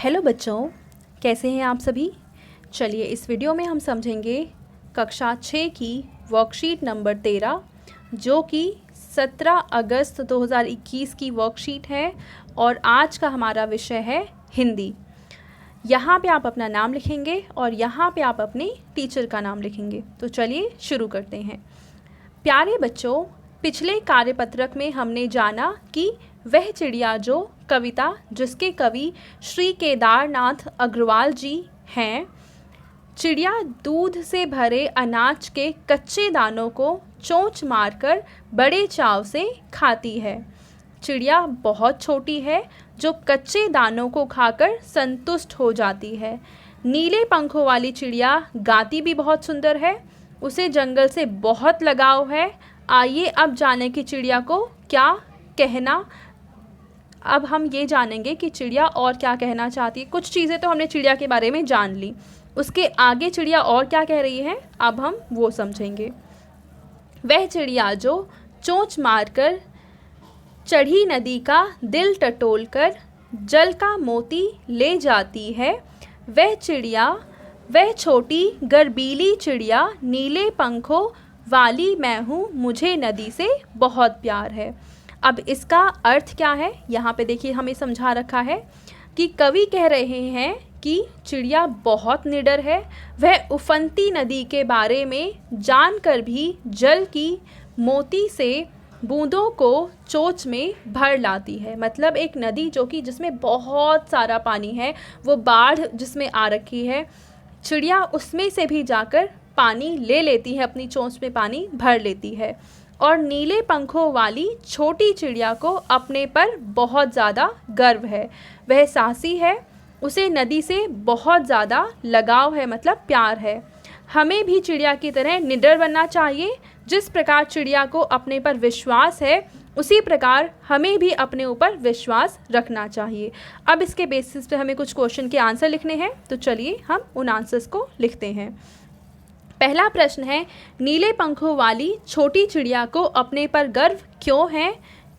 Hello बच्चों, कैसे हैं आप सभी। चलिए इस वीडियो में हम समझेंगे कक्षा 6 की वर्कशीट नंबर 13 जो कि 17 अगस्त 2021 की वर्कशीट है और आज का हमारा विषय है हिंदी। यहाँ पे आप अपना नाम लिखेंगे और यहाँ पे आप अपने टीचर का नाम लिखेंगे। तो चलिए शुरू करते हैं। प्यारे बच्चों, पिछले कार्यपत्रक में हमने जाना कि वह चिड़िया जो कविता जिसके कवि श्री केदारनाथ अग्रवाल जी हैं, चिड़िया दूध से भरे अनाज के कच्चे दानों को चोंच मारकर बड़े चाव से खाती है। चिड़िया बहुत छोटी है जो कच्चे दानों को खाकर संतुष्ट हो जाती है। नीले पंखों वाली चिड़िया गाती भी बहुत सुंदर है। उसे जंगल से बहुत लगाव है। आइए अब जानें कि चिड़िया को क्या कहना। अब हम ये जानेंगे कि चिड़िया और क्या कहना चाहती है। कुछ चीज़ें तो हमने चिड़िया के बारे में जान ली, उसके आगे चिड़िया और क्या कह रही है अब हम वो समझेंगे। वह चिड़िया जो चोंच मारकर चढ़ी नदी का दिल टटोलकर जल का मोती ले जाती है, वह चिड़िया, वह छोटी गर्बीली चिड़िया नीले पंखों वाली मैं हूँ, मुझे नदी से बहुत प्यार है। अब इसका अर्थ क्या है, यहाँ पे देखिए हमें समझा रखा है कि कवि कह रहे हैं कि चिड़िया बहुत निडर है। वह उफनती नदी के बारे में जानकर भी जल की मोती से बूंदों को चोंच में भर लाती है। मतलब एक नदी जो कि जिसमें बहुत सारा पानी है, वो बाढ़ जिसमें आ रखी है, चिड़िया उसमें से भी जाकर पानी ले लेती है, अपनी चोंच में पानी भर लेती है। और नीले पंखों वाली छोटी चिड़िया को अपने पर बहुत ज़्यादा गर्व है। वह साहसी है, उसे नदी से बहुत ज़्यादा लगाव है, मतलब प्यार है। हमें भी चिड़िया की तरह निडर बनना चाहिए। जिस प्रकार चिड़िया को अपने पर विश्वास है, उसी प्रकार हमें भी अपने ऊपर विश्वास रखना चाहिए। अब इसके बेसिस पे हमें कुछ क्वेश्चन के आंसर लिखने हैं, तो चलिए हम उन आंसर्स को लिखते हैं। पहला प्रश्न है, नीले पंखों वाली छोटी चिड़िया को अपने पर गर्व क्यों है।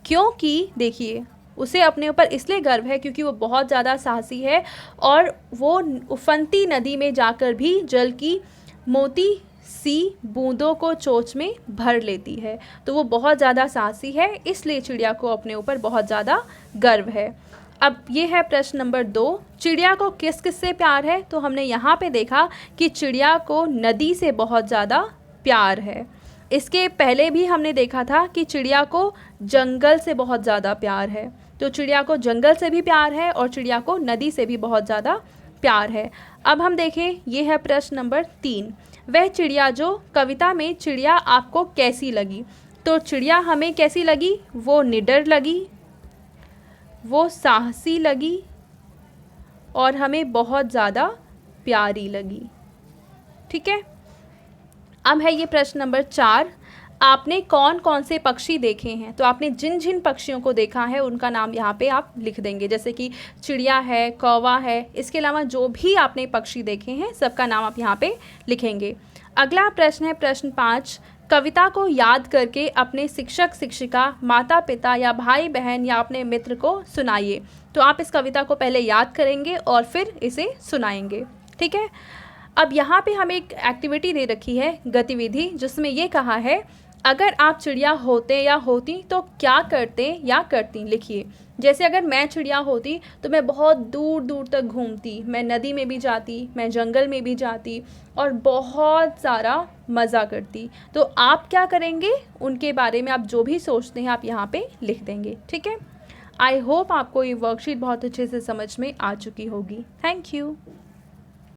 क्योंकि देखिए उसे अपने ऊपर इसलिए गर्व है क्योंकि वो बहुत ज़्यादा साहसी है और वो उफनती नदी में जाकर भी जल की मोती सी बूंदों को चोंच में भर लेती है। तो वो बहुत ज़्यादा साहसी है, इसलिए चिड़िया को अपने ऊपर बहुत ज़्यादा गर्व है। अब ये है प्रश्न नंबर 2, चिड़िया को किस किस से प्यार है। तो हमने यहाँ पे देखा कि चिड़िया को नदी से बहुत ज़्यादा प्यार है। इसके पहले भी हमने देखा था कि चिड़िया को जंगल से बहुत ज़्यादा प्यार है। तो चिड़िया को जंगल से भी प्यार है और चिड़िया को नदी से भी बहुत ज़्यादा प्यार है। अब हम देखें, ये है प्रश्न नंबर 3, वह चिड़िया जो कविता में चिड़िया आपको कैसी लगी। तो चिड़िया हमें कैसी लगी, वो निडर लगी, वो साहसी लगी और हमें बहुत ज़्यादा प्यारी लगी। ठीक है। अब है ये प्रश्न नंबर 4, आपने कौन कौन से पक्षी देखे हैं। तो आपने जिन जिन पक्षियों को देखा है उनका नाम यहाँ पे आप लिख देंगे, जैसे कि चिड़िया है, कौवा है, इसके अलावा जो भी आपने पक्षी देखे हैं सबका नाम आप यहाँ पे लिखेंगे। अगला प्रश्न है प्रश्न 5, कविता को याद करके अपने शिक्षक शिक्षिका, माता पिता या भाई बहन या अपने मित्र को सुनाइए। तो आप इस कविता को पहले याद करेंगे और फिर इसे सुनाएंगे। ठीक है। अब यहाँ पे हमें एक एक्टिविटी दे रखी है, गतिविधि, जिसमें ये कहा है अगर आप चिड़िया होते या होती तो क्या करते या करती। लिखिए, जैसे अगर मैं चिड़िया होती तो मैं बहुत दूर दूर तक घूमती, मैं नदी में भी जाती, मैं जंगल में भी जाती और बहुत सारा मज़ा करती। तो आप क्या करेंगे, उनके बारे में आप जो भी सोचते हैं आप यहाँ पे लिख देंगे। ठीक है। आई होप आपको ये वर्कशीट बहुत अच्छे से समझ में आ चुकी होगी। Thank you.